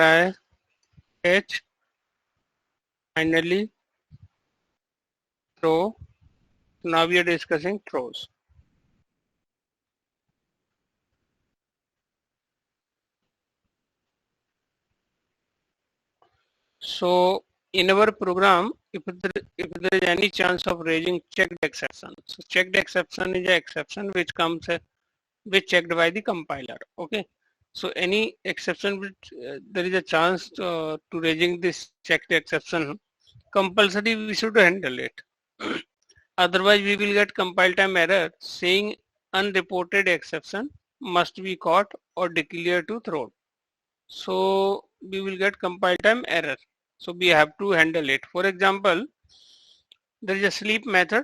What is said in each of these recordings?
try catch, finally throw. Now we are discussing throws. So in our program, if there is any chance of raising checked exception, so checked exception is an exception which comes which checked by the compiler. Okay, so any exception which there is a chance to raising this checked exception, compulsory we should handle it. Otherwise we will get compile time error saying unreported exception must be caught or declared to throw. So we will get compile time error. So we have to handle it. For example, there is a sleep method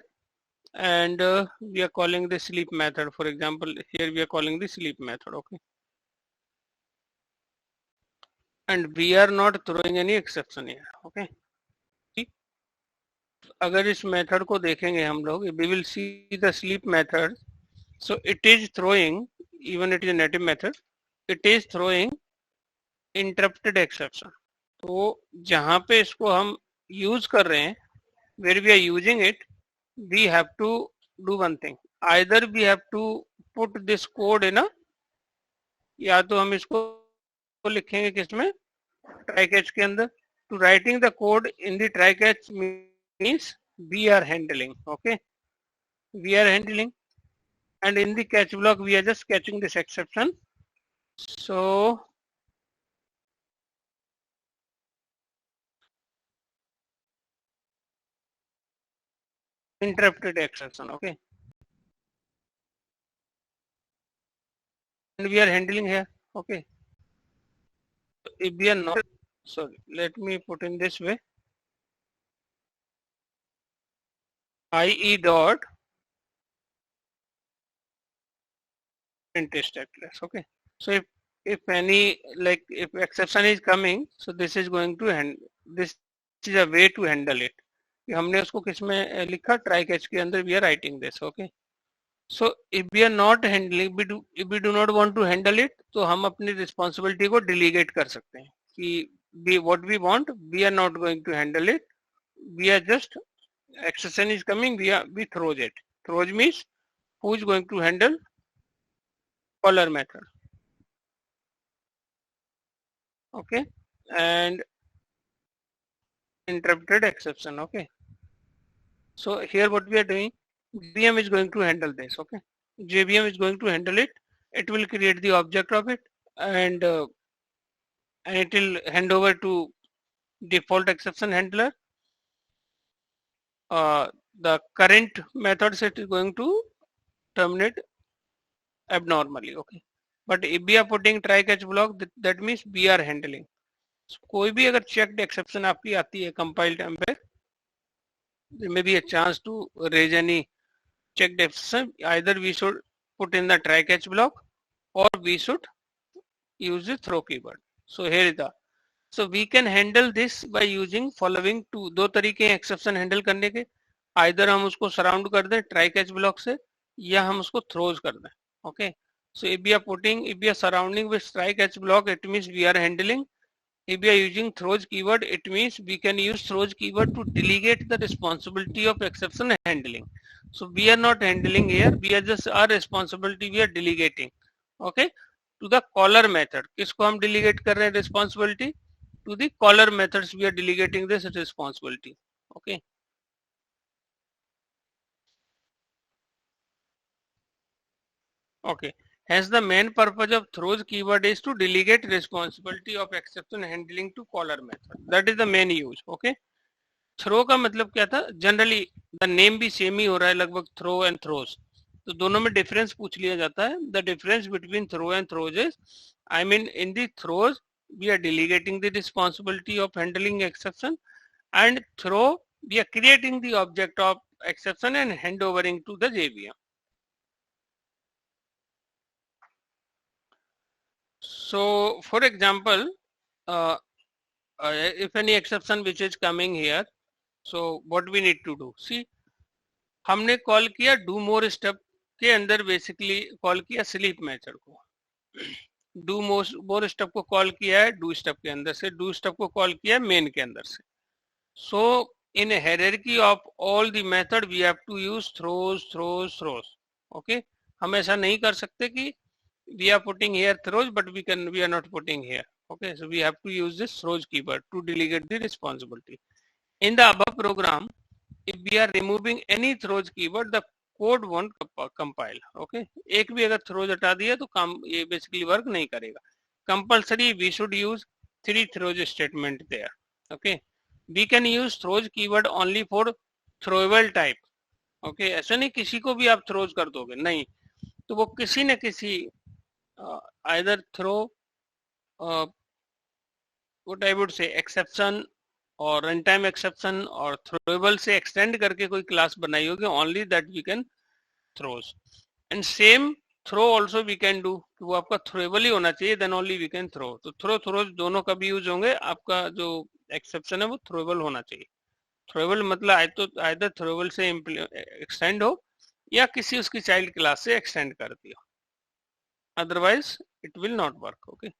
and we are calling the sleep method. For example, here we are calling the sleep method. Okay. And we are not throwing any exception here. Okay. अगर इस method को देखेंगे हम लोग, we will see the sleep method. So it is throwing, even it is a native method, it is throwing interrupted exception. तो जहाँ पे इसको हम यूज कर रहे हैं, where we are using it, we have to do one thing. Either we have to put this code in a, या तो हम इसको लिखेंगे किसमें, try catch के अंदर. To writing the code in the try catch means we are handling. Okay, we are handling, and in the catch block we are just catching this exception. So interrupted exception. Okay, and we are handling here. Okay, if we are not, sorry, let me put in this way, IE dot print stack class. Okay, so if any, like if exception is coming, so this is going to hand, this is a way to handle it. हमने उसको किस में लिखा, try catch के अंदर we are writing this. Okay, so if we are not handling, if we do not want to handle it, तो हम अपनी responsibility को delegate कर सकते हैं कि what we want, we are not going to handle it, we are just, exception is coming, we throws it. Throws means who is going to handle, caller method. Okay, and interrupted exception. Okay, so here what we are doing, JVM is going to handle this. Okay, JVM is going to handle it. It will create the object of it, and it will hand over to default exception handler. The current method set is going to terminate abnormally. Okay, but if we are putting try catch block, that means we are handling. So, कोई भी अगर checked exception आपकी आती है compile time पे, there may be a chance to raise any checked exception. Either we should put in the try catch block or we should use the throw keyword. So here is the, so we can handle this by using following two. दो तरीके हैं exception handle करने के, either हम उसको surround कर दें try catch block से, या हम उसको throws कर दें. Okay, so if we are surrounding with try catch block, it means we are handling. If we are using throws keyword, it means we can use throws keyword to delegate the responsibility of exception handling. So we are not handling here, we are just, our responsibility we are delegating. Okay, to the caller method. किसको हम delegate कर रहे हैं responsibility? To the caller methods we are delegating this responsibility. Okay. Okay. Hence the main purpose of throws keyword is to delegate responsibility of exception handling to caller method. That is the main use. Okay. Throw का मतलब क्या था, generally the name भी same ही हो रहा है लगभग, थ्रो एंड थ्रोज, तो दोनों में डिफरेंस पूछ लिया जाता है. The difference between throw and throws is, I mean in the throws we are delegating the responsibility of handling exception, and throw we are creating the object of exception and hand overing to the JVM. So for example, if any exception which is coming here, so what we need to do, see, हमने call किया do more step के अंदर, basically call किया sleep method को. Do more stuff को call किया है do stuff के अंदर से, डू स्टफ को कॉल किया है मेन के अंदर से. So in hierarchy of all the method we have to use throws. Okay, हम ऐसा नहीं कर सकते कि we are putting here throws but we are not putting here. Okay, so we have to use this throws keyword to delegate the responsibility. In the above program, if we are removing any throws keyword, the code won't compile. Okay, एक भी अगर throws हटा दिया तो काम ये basically work नहीं करेगा. Compulsory we should use 3 throws statement there. Okay, we can use throws keyword only for throwable type. Okay, ऐसा नहीं किसी को भी आप throws कर दोगे, नहीं, तो वो किसी न किसी either throw what I would say exception और runtime exception और throwable से extend करके कोई class बनाई होगी, only that we can throws. And same throw also we can do, वो आपका throwable ही होना चाहिए, then only we can throw. तो throws दोनों कभी यूज होंगे, आपका जो exception है वो throwable होना चाहिए. throwable मतलब either throwable से extend हो या किसी उसकी child class से extend कर दिया, otherwise it will not work. Okay,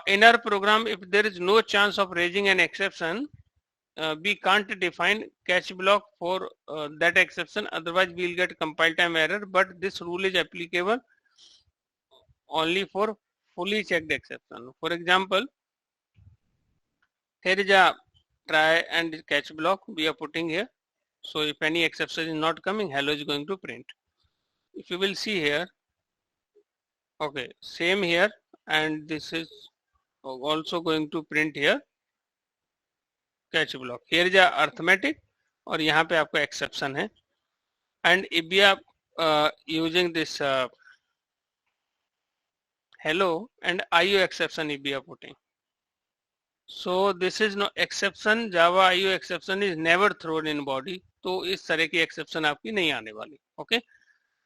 in our program if there is no chance of raising an exception, we can't define catch block for that exception, otherwise we'll get compile time error, but this rule is applicable only for fully checked exception. For example, here is a try and catch block we are putting here. So if any exception is not coming, hello is going to print. If you will see here, okay, same here, and this is also going to print here catch block. Here is a arithmetic और यहाँ पे आपका exception है. And if we are using this hello and IO exception if we are putting, so this is no exception, Java IO exception is never thrown in body, तो इस तरह की exception आपकी नहीं आने वाली. Okay,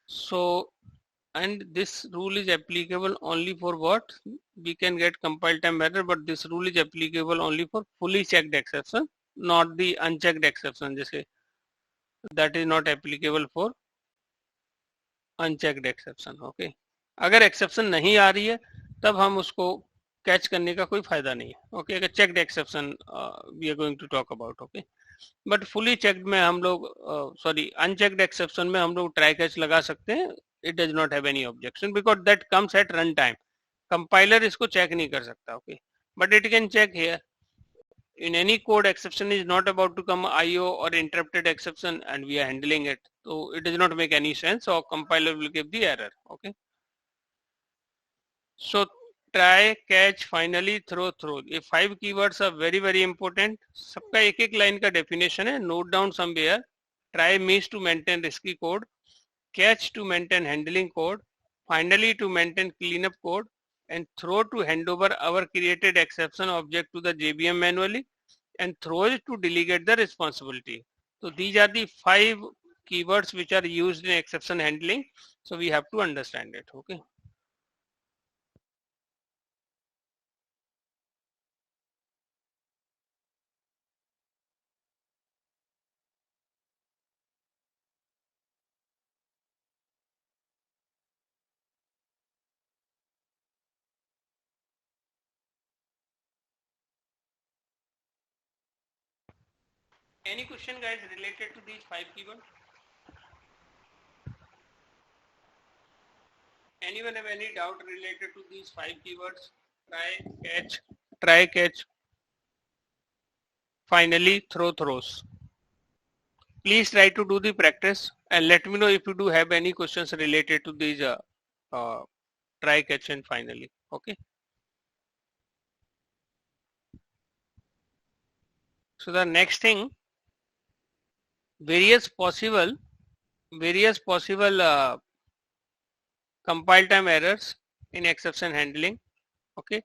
so and this rule is applicable only for what we can get compile time error, but this rule is applicable only for fully checked exception, not the unchecked exception. जैसे that is not applicable for unchecked exception. Okay, अगर exception नहीं आ रही है तब हम उसको catch करने का कोई फायदा नहीं है. ओके, अगर checked exception we are going to talk about. Okay, but fully checked में हम लोग सॉरी अनचेक्ड एक्सेप्शन में हम लोग ट्राई कैच लगा सकते हैं. It does not have any objection because that comes at run time. Compiler इसको चेक नहीं कर सकता. Okay, but it can check here. In any code, exception is not about to come IO or interrupted exception and we are handling it, so it does not make any sense, so compiler will give the error. Okay, so try, catch, finally, throw. ये 5 keywords are very important. सबका एक एक line का definition है. Note down somewhere. Try means to maintain risky code, catch to maintain handling code, finally to maintain cleanup code, and throw to hand over our created exception object to the JVM manually, and throw it to delegate the responsibility. So these are the 5 keywords which are used in exception handling. So we have to understand it. Okay. Any question guys related to these 5 keywords? Anyone have any doubt related to these 5 keywords? Try, catch, finally, throws. Please try to do the practice and let me know if you do have any questions related to these try, catch and finally. Okay. So the next thing, various possible compile time errors in exception handling. Okay,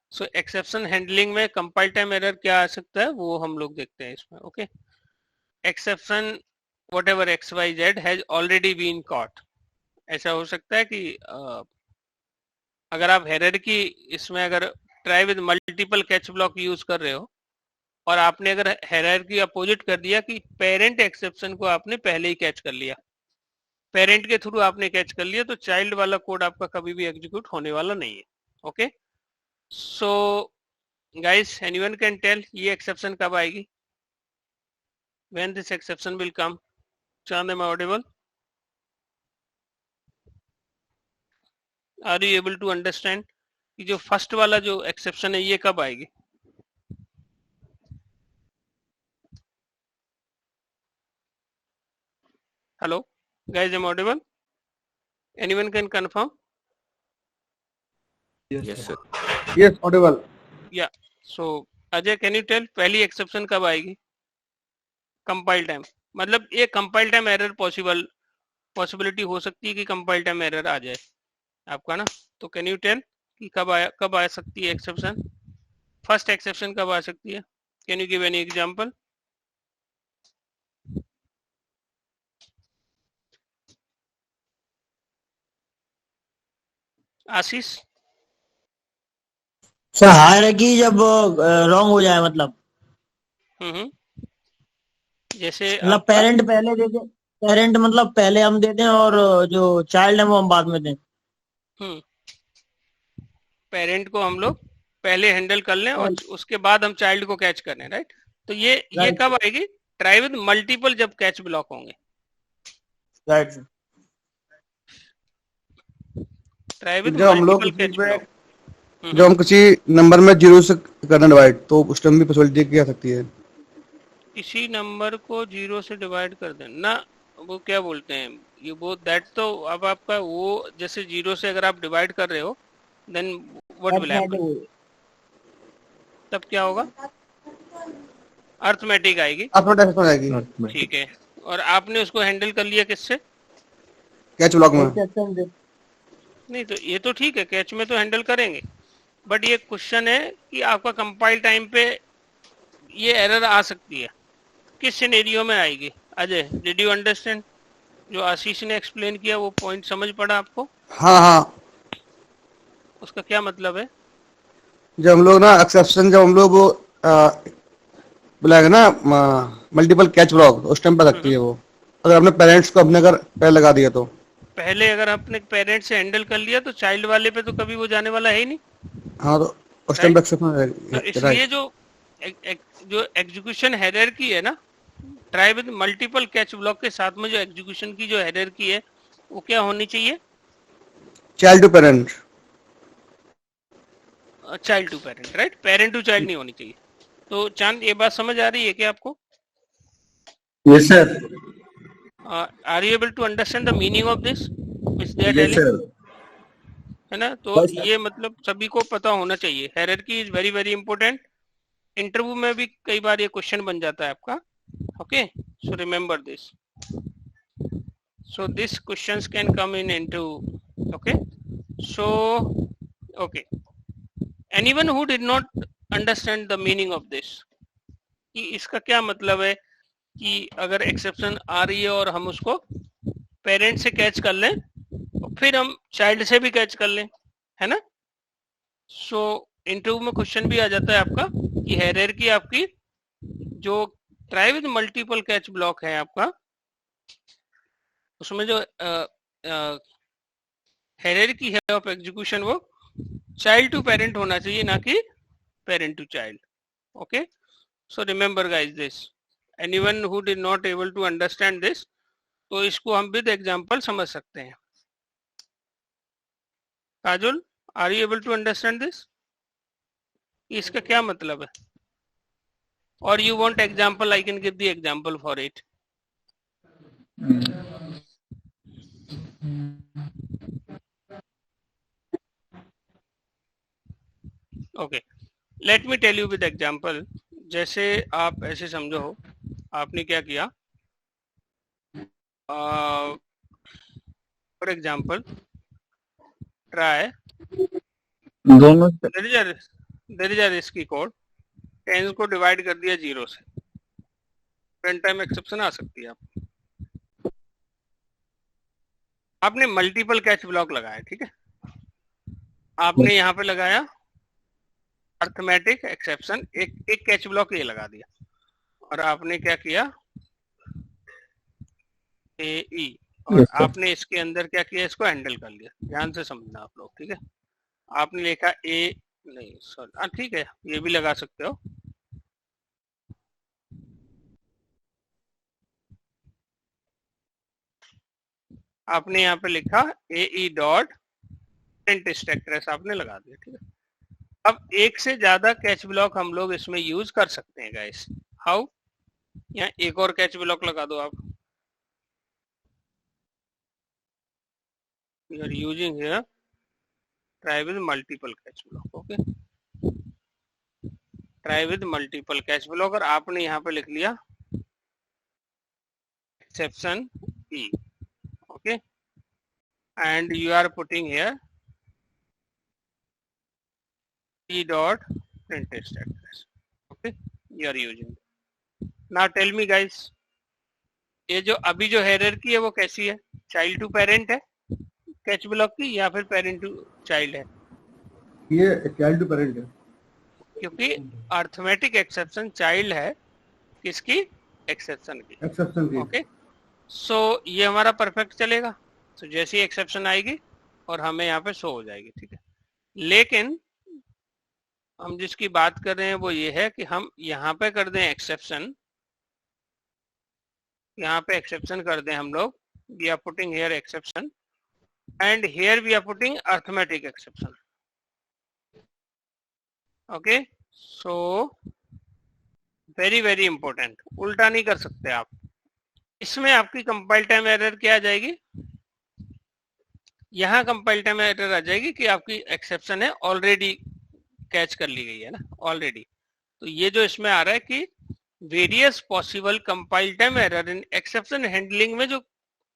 so exception handling में compile time error क्या आ सकता है वो हम लोग देखते हैं इसमें. Okay, exception whatever XYZ has already been caught. ऐसा हो सकता है कि अगर आप हायरार्की इसमें अगर try with multiple catch block use कर रहे हो और आपने अगर हायरार्की अपोजिट कर दिया कि पेरेंट एक्सेप्शन को आपने पहले ही कैच कर लिया, पेरेंट के थ्रू आपने कैच कर लिया तो चाइल्ड वाला कोड आपका कभी भी एग्जीक्यूट होने वाला नहीं है. Okay, so guys, anyone can tell ये एक्सेप्शन कब आएगी? When this exception will come? Chand, am I audible? Are you able to understand कि जो फर्स्ट वाला जो एक्सेप्शन है ये कब आएगी? Hello guys, am audible? Anyone can confirm? Yes, sir. Yes, audible. या, सो अजय, कैन यू टेल पहली एक्सेप्शन कब आएगी? कंपाइल टाइम, मतलब ये कंपाइल टाइम एरर पॉसिबिलिटी हो सकती है कि कंपाइल टाइम एरर आ जाए आपका ना. तो कैन यू टेल कि कब आ सकती है एक्सेप्शन? फर्स्ट एक्सेप्शन कब आ सकती है? Can you give any example? Ashish? Sir hierarchy जब रॉन्ग हो जाए, मतलब जैसे मतलब पेरेंट पहले दे दे, पेरेंट मतलब पहले हम दे दें और जो चाइल्ड है वो हम बाद में दें. पेरेंट को हम लोग पहले हैंडल कर लें और उसके बाद हम चाइल्ड को कैच कर लें, राइट? तो ये कब आएगी? ट्राई विद मल्टीपल जब कैच ब्लॉक होंगे. राइट. ट्राई विद जब हम लोग मल्टीपल कैच ब्लॉक. जब हम किसी नंबर में 0 से करना डिवाइड, तो उस टाइम भी पॉसिबिलिटी क्या सकती है? किसी नंबर को 0 से डिवाइड कर देना, वो क्या बोलते हैं ये, वो दैट तो अब आपका वो जैसे 0 से अगर आप डिवाइड कर रहे हो देन व्हाट विल हैपन? तब क्या होगा? अर्थमेटिक आएगी. अर्थमेटिक आएगी. ठीक है, और आपने उसको हैंडल कर लिया किससे? कैच ब्लॉक में. नहीं तो ये तो ठीक है, कैच में तो हैंडल करेंगे, बट ये क्वेश्चन है कि आपका कंपाइल टाइम पे ये एरर आ सकती है. किस सिनेरियो में आएगी? अजय, डिड यू अंडरस्टैंड जो आशीष ने एक्सप्लेन किया? वो पॉइंट समझ पड़ा आपको? हाँ हाँ. उसका क्या मतलब है? जब हम लोग ना एक्सेप्शन, जब हम लोग वो बुलाएंगे ना मल्टीपल कैच ब्लॉक, उस टाइम पे लगती है वो, अगर अपने पेरेंट्स को अपने अगर पहले लगा दिया तो. पहले अगर आपने पेरेंट्स से हैंडल कर लिया तो चाइल्ड वाले पे तो कभी वो जाने वाला है ही नहीं. हाँ, तो उस टाइम पे एक्सेप्शन तो आएगी. इसलिए जो एग्जीक्यूशन हायरार्की है ना, try with multiple catch block के साथ में जो एग्जीक्यूशन की जो हायरार्की है वो क्या होनी चाहिए? Child to parent. Child to parent, right? Parent to child नहीं होनी चाहिए. तो चांद, ये बात समझ आ रही है क्या आपको? Yes, sir. Are you able to understand the meaning of this which they are Yes, telling? sir. है ना? तो Yes, sir. ये मतलब सभी को पता होना चाहिए. Hierarchy is very very important. Interview में भी कई बार ये क्वेश्चन बन जाता है आपका. Okay, so remember this. So these questions can come in into, okay? So, okay. Anyone who did not understand the meaning of this, कि इसका क्या मतलब है कि अगर एक्सेप्शन आ रही है और हम उसको पेरेंट से कैच कर लें और फिर हम चाइल्ड से भी कैच कर लें, है ना? सो इंटरव्यू में क्वेश्चन भी आ जाता है आपका कि हायरार्की आपकी जो try with multiple catch block है आपका, उसमें जो हायरार्की है ऑफ एग्जीक्यूशन वो चाइल्ड टू पेरेंट होना चाहिए, ना कि parent to child. Okay, so remember guys this. Anyone who did not able to understand this, तो इसको हम विद एग्जांपल समझ सकते हैं. Kajul, are you able to understand this? इसका क्या मतलब है? और you want example? I can give the example for it. Okay, let me tell you with example. जैसे आप ऐसे समझो, आपने क्या किया, फॉर एग्जांपल ट्राई दोनों से. There is a risky code, 10 को डिवाइड कर दिया 0 से, रन टाइम एक्सेप्शन आ सकती है. आपने मल्टीपल कैच ब्लॉक लगाया, ठीक है? आपने यहाँ पे लगाया अर्थमेटिक एक्सेप्शन, एक कैच ब्लॉक ये लगा दिया, और आपने क्या किया, ए ई, और Yes, sir. आपने इसके अंदर क्या किया, इसको हैंडल कर लिया। ध्यान से समझना आप लोग, ठीक है। आपने लिखा ए, नहीं सॉरी, हाँ ठीक है, ये भी लगा सकते हो। आपने यहाँ पे लिखा ए ई डॉट प्रिंट स्टैक आपने लगा दिया, ठीक है। अब एक से ज्यादा कैच ब्लॉक हम लोग इसमें यूज कर सकते हैं गाइस। हाउ? यहाँ एक और कैच ब्लॉक लगा दो आप। You are using here try with multiple catch block, okay. Try with multiple catch block, और आपने यहाँ पे लिख लिया exception E, okay, and you are putting here e dot print status, okay, you are using. Now tell me guys, ये जो अभी जो हायरार्की है वो कैसी है? चाइल्ड टू पेरेंट है कैच ब्लॉक की, या फिर पेरेंट टू चाइल्ड है? ये चाइल्ड टू पेरेंट है, क्योंकि अर्थमेटिक एक्सेप्शन चाइल्ड है किसकी? एक्सेप्शन की, एक्सेप्शन की। ओके। सो ये हमारा परफेक्ट चलेगा। तो जैसी एक्सेप्शन आएगी और हमें यहाँ पे शो हो जाएगी, ठीक है। लेकिन हम जिसकी बात कर रहे हैं वो ये है कि हम यहाँ पे कर दें एक्सेप्शन, यहाँ पे एक्सेप्शन कर दें हम लोग, we are putting here exception and here we are putting arithmetic exception, okay. So very very important, उल्टा नहीं कर सकते आप। इसमें आपकी कंपाइल टाइम एरर क्या आ जाएगी? यहाँ कंपाइल टाइम एरर आ जाएगी कि आपकी एक्सेप्शन है ऑलरेडी कैच कर ली गई है ना, ऑलरेडी। तो ये जो इसमें आ रहा है कि various possible compile time error in exception handling में जो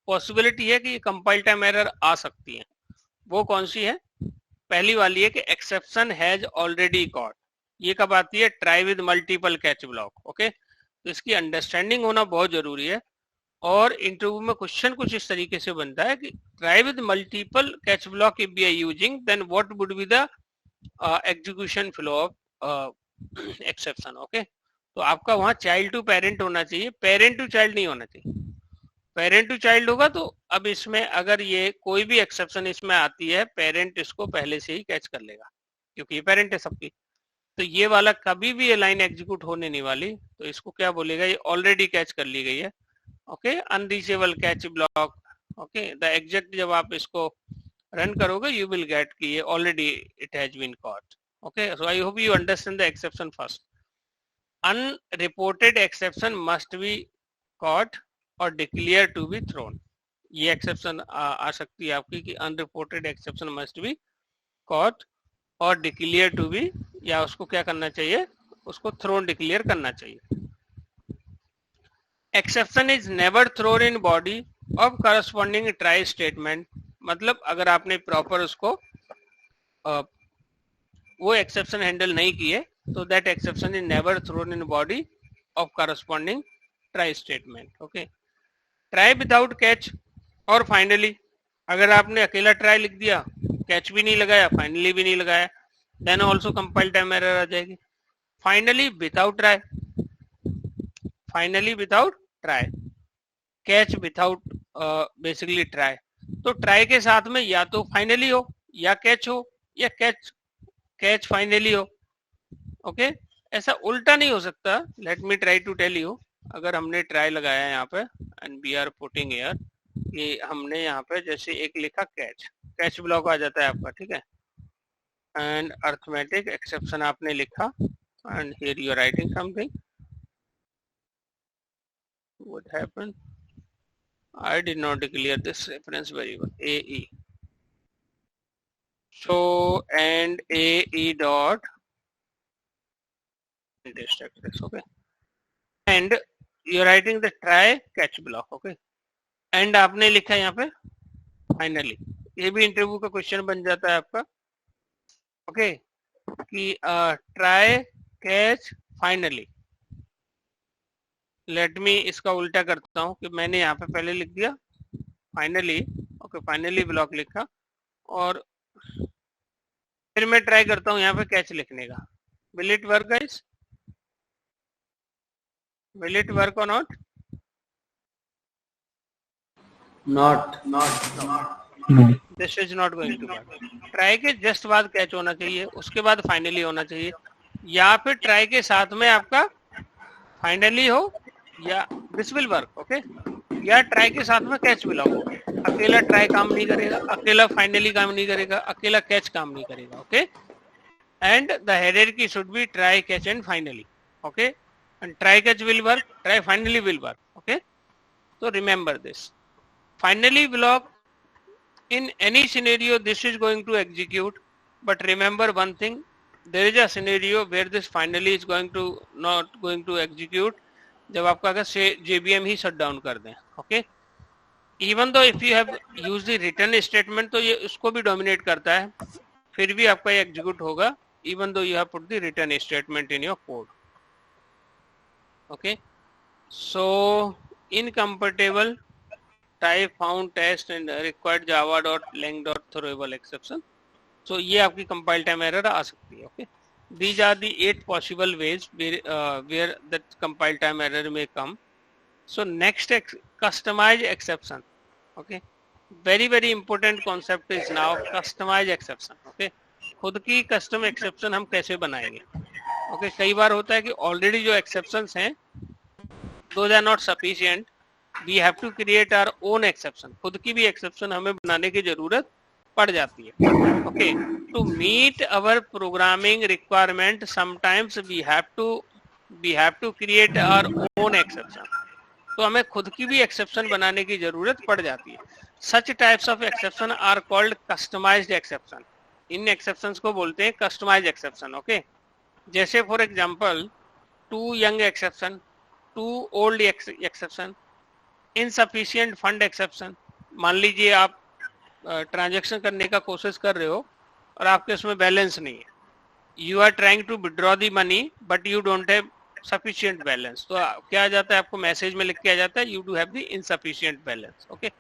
पॉसिबिलिटी है कि कंपाइल टाइम एरर आ सकती है, वो कौन सी है? पहली वाली है कि एक्सेप्शन हैज ऑलरेडी कॉट। ये कब आती है? Try with multiple catch block, okay. तो इसकी अंडरस्टैंडिंग होना बहुत जरूरी है। और इंटरव्यू में क्वेश्चन कुछ इस तरीके से बनता है कि try with multiple catch block if we are using then what would be the execution flow of exception, okay. तो आपका वहां चाइल्ड टू पेरेंट होना चाहिए, पेरेंट टू चाइल्ड नहीं होना चाहिए। पेरेंट टू चाइल्ड होगा तो अब इसमें अगर ये कोई भी एक्सेप्शन इसमें आती है, पेरेंट इसको पहले से ही कैच कर लेगा क्योंकि ये पेरेंट है सबकी। तो ये वाला कभी भी ये लाइन एग्जीक्यूट होने नहीं वाली, तो इसको क्या बोलेगा? ये ऑलरेडी कैच कर ली गई है, okay. Unreachable catch block, okay. The exact जब आप इसको रन करोगे यू विल गेट कि ये already it has been caught, okay. So I hope you understand the exception first. Unreported exception must be caught और डिक्लेयर टू बी थ्रोन। ये exception आ सकती है आपकी कि unreported exception must be caught और डिक्लेयर टू बी, या उसको क्या करना चाहिए? उसको थ्रोन डिक्लेयर करना चाहिए। Exception is never thrown in body of corresponding try statement. मतलब अगर आपने प्रॉपर उसको वो एक्सेप्शन हैंडल नहीं किए तो that exception is never thrown in body of corresponding try statement, okay. Try without catch और फाइनली, अगर आपने अकेला ट्राई लिख दिया, कैच भी नहीं लगाया, फाइनली भी नहीं लगाया, then also compile time error आ जाएगी। Finally without try, finally without try, catch without basically try. तो ट्राई के साथ में या तो फाइनली हो या कैच हो, या कैच फाइनली हो, ओके। ऐसा उल्टा नहीं हो सकता। Let me try to tell you. अगर हमने ट्राई लगाया यहाँ पे and we are putting here, कि हमने यहाँ पे जैसे एक लिखा कैच, कैच ब्लॉक आ जाता है आपका, ठीक है। एंड अर्थमेटिक एक्सेप्शन आपने लिखा and here you are writing something, what happened? I did not declare this reference variable AE. So and AE dot this, okay. And you're writing the try catch block, okay. And आपने लिखा यहाँ पे finally. ये भी interview का question बन जाता है आपका, ओके, कि try catch finally. Let me इसका उल्टा करता हूँ कि मैंने यहाँ पे पहले लिख दिया फाइनली, ओके, फाइनली ब्लॉक लिखा और फिर मैं ट्राई करता हूँ यहाँ पे कैच लिखने का। Will it work guys? Will it work or not? Not. This is not going to work. Try के जस्ट बाद कैच होना चाहिए, उसके बाद फाइनली होना चाहिए, या फिर ट्राई के साथ में आपका फाइनली हो, या दिस विल वर्क। ओके, या ट्राई के साथ में कैच भी लगाओ। अकेला ट्राई काम नहीं करेगा, अकेला फाइनली काम नहीं करेगा, अकेला कैच काम नहीं करेगा। Okay, and the hierarchy should be try, catch and finally. Okay, and try catch will work, try finally will work. Okay, so remember this. Finally block, in any scenario this is going to execute, but remember one thing, there is a scenario where this finally is going to not going to execute जब आपका अगर से JVM ही shut down कर दें। Okay, even though if you have use the return statement, तो ये उसको भी डोमिनेट करता है, फिर भी आपका ये एग्जीक्यूट होगा even though you have put the return statement in your code. Okay, so incompatible type found test and required java.lang.throwable exception. So ये आपकी compile time error आ सकती है। Okay, these are the 8 possible ways where that compile time error may come. So next, customize exception. Okay, very important concept is now customize exception. Okay, खुद की custom exception हम कैसे बनाएंगे। Okay, कई बार होता है कि ऑलरेडी जो एक्सेप्शंस हैं those are not sufficient, we have to create our own exception. खुद की भी एक्सेप्शन हमें बनाने की जरूरत पड़ जाती है। Okay, to meet our programming requirement sometimes we have to create our own exception. तो हमें खुद की भी एक्सेप्शन बनाने की जरूरत पड़ जाती है। Such types of exception are called customized exception. इन एक्सेप्शंस को बोलते हैं कस्टमाइज एक्सेप्शन। ओके, जैसे for example too young exception, too old exception, insufficient fund exception. मान लीजिए आप ट्रांजैक्शन करने का कोशिश कर रहे हो और आपके उसमें बैलेंस नहीं है, you are trying to withdraw the money but you don't have sufficient balance, तो क्या आ जाता है, आपको मैसेज में लिख के आ जाता है you do have the insufficient balance. Okay,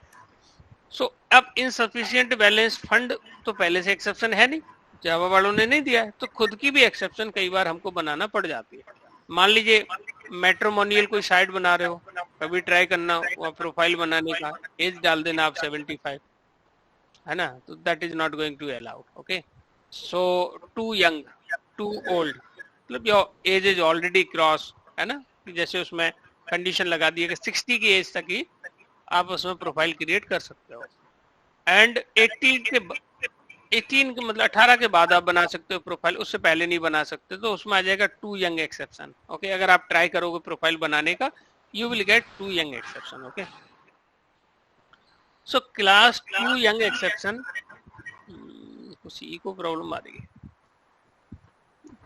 so अब इनसफिशिएंट बैलेंस फंड तो पहले से एक्सेप्शन है नहीं, जावा वालों ने नहीं दिया है, तो खुद की भी एक्सेप्शन कई बार हमको बनाना पड़ जाती है। मान लीजिए मैट्रिमोनियल कोई साइट बना रहे हो, कभी ट्राई करना वहाँ प्रोफाइल बनाने का, एज डाल देना आप 75, है ना, तो that is not going to allowed. Okay, so too young, too old, मतलब your age is already cross, है ना, जैसे उसमें कंडीशन लगा दी है कि 60 की एज तक ही आप उसमें प्रोफाइल क्रिएट कर सकते हो। एंड 18 मतलब 18 के बाद आप बना सकते हो प्रोफाइल, उससे पहले नहीं बना सकते, तो उसमें आ जाएगा टू यंग एक्सेप्शन। ओके, अगर आप ट्राई करोगे प्रोफाइल बनाने का, you will get too young exception. Okay, so class too young exception, कुछ इको प्रॉब्लम आ रही है,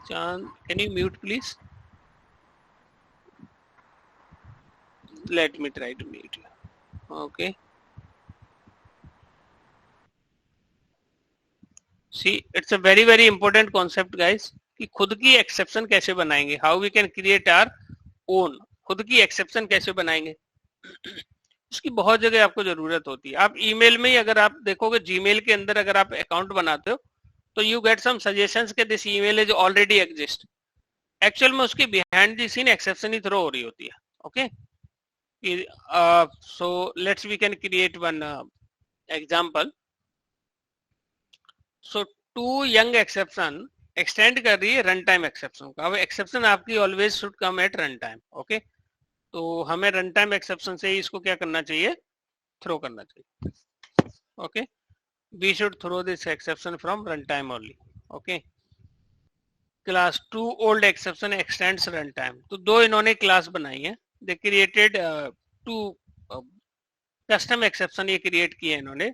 Chand can you mute please, let me try to mute you. Okay, see it's a very important concept guys, कि खुद की exception कैसे बनाएंगे, how we can create our own, खुद की एक्सेप्शन कैसे बनाएंगे, उसकी बहुत जगह आपको जरूरत होती है। आप ईमेल में ही अगर आप देखोगे, जीमेल के अंदर अगर आप अकाउंट बनाते हो तो यू गेट सम सजेशंस के this email is already exist, actual में उसकी बिहाइंड द सीन एक्सेप्शन ही थ्रो हो रही होती है। Okay, so let's we can create one example. So to young exception extend कर रही है रन टाइम एक्सेप्शन का। अब एक्सेप्शन आपकी always should come at run time. Okay, तो हमें रन टाइम एक्सेप्शन से ही इसको क्या करना चाहिए, थ्रो करना चाहिए। Okay, we should throw this exception from run time only. Okay, class too old exception extends run time, तो दो इन्होंने क्लास बनाई है, they created two custom exception ये क्रिएट किए इन्होंने।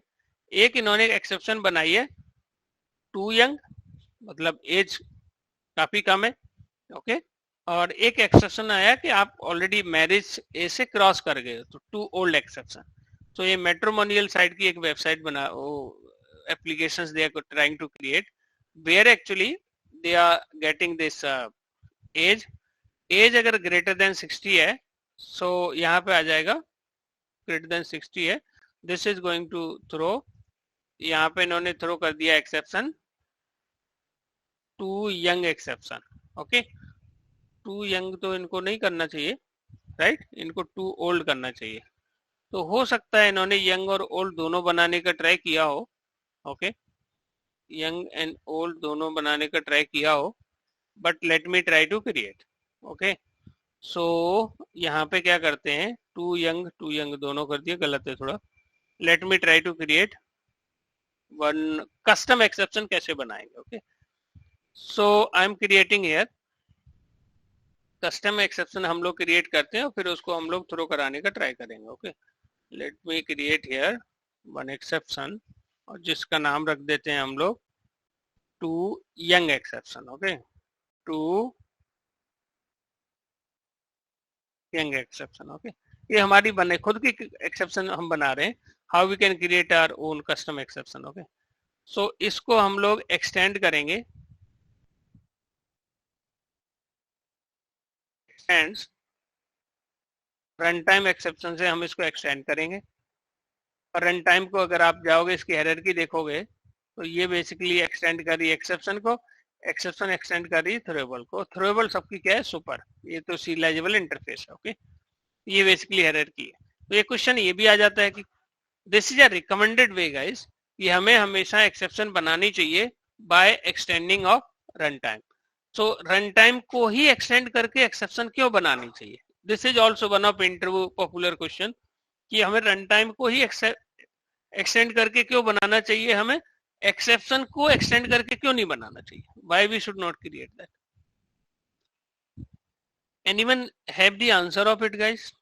एक इन्होंने एक्सेप्शन बनाई है टू यंग, मतलब एज काफी कम है। ओके, और एक एक्सेप्शन आया कि आप ऑलरेडी मैरिज एज से क्रॉस कर गए, तो टू ओल्ड एक्सेप्शन। तो ये मैट्रिमोनियल साइट की एक वेबसाइट बना, वो applications they are trying to create, where actually they are getting this age अगर ग्रेटर देन 60 है, सो यहाँ पे आ जाएगा ग्रेटर देन 60 है, this is going to throw, यहाँ पे इन्होंने थ्रो कर दिया exception too young exception. Okay, too young तो इनको नहीं करना चाहिए, राइट, इनको टू ओल्ड करना चाहिए। तो हो सकता है इन्होंने यंग और ओल्ड दोनों बनाने का ट्राई किया हो। ओके, यंग एंड ओल्ड दोनों बनाने का ट्राई किया हो, but let me try to create. Okay, so यहाँ पे क्या करते हैं, टू यंग दोनों कर दिए, गलत है थोड़ा। Let me try to create one custom exception. कैसे बनाएंगे? Okay, so I am creating here custom exception. हम लोग क्रिएट करते हैं और फिर उसको हम लोग थ्रो कराने का ट्राई करेंगे। Okay, let me create here one exception, और जिसका नाम रख देते हैं हम लोग too young exception. Okay, too young exception. Okay, ये हमारी बने खुद की एक्सेप्शन हम बना रहे हैं। How we can create our own custom exception. Okay, so इसको हम लोग एक्सटेंड करेंगे, एक्सटेंड्स रन टाइम एक्सेप्शन से हम इसको एक्सटेंड करेंगे। और रन टाइम को अगर आप जाओगे इसकी हायरार्की देखोगे तो ये बेसिकली एक्सटेंड कर रही है एक्सेप्शन को, एक्सेप्शन एक्सटेंड कर रही है थ्रोएबल को। थ्रोएबल सबकी क्या है? सुपर। ये तो सीरियलाइजेबल इंटरफेस है। ओके, ये बेसिकली हायरार्की है। तो ये क्वेश्चन ये भी आ जाता है कि this is a recommended way guys, कि हमें हमेशा एक्सेप्शन बनानी चाहिए by extending of run time. So run time को ही एक्सटेंड करके एक्सेप्शन क्यों बनानी चाहिए? This is also one of interview popular question, कि हमें रन टाइम को ही एक्सटेंड करके क्यों बनाना चाहिए, हमें एक्सेप्शन को एक्सटेंड करके क्यों नहीं बनाना चाहिए? Why we should not create that? Anyone have the answer of it guys?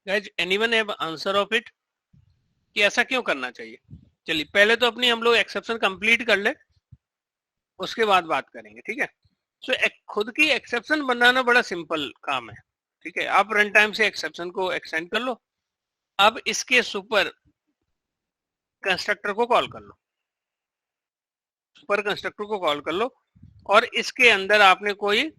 Guys anyone have answer of it, कि ऐसा क्यों करना चाहिए? चलिए पहले तो अपनी हम लोग एक्सेप्शन कंप्लीट कर ले, उसके बाद बात करेंगे। ठीक है, सो खुद की एक्सेप्शन बनाना बड़ा सिंपल काम है। ठीक है, आप रन टाइम से एक्सेप्शन को एक्सटेंड कर लो। अब इसके सुपर कंस्ट्रक्टर को कॉल कर लो, सुपर कंस्ट्रक्टर को कॉल कर लो, और इसके अंदर आपने कोई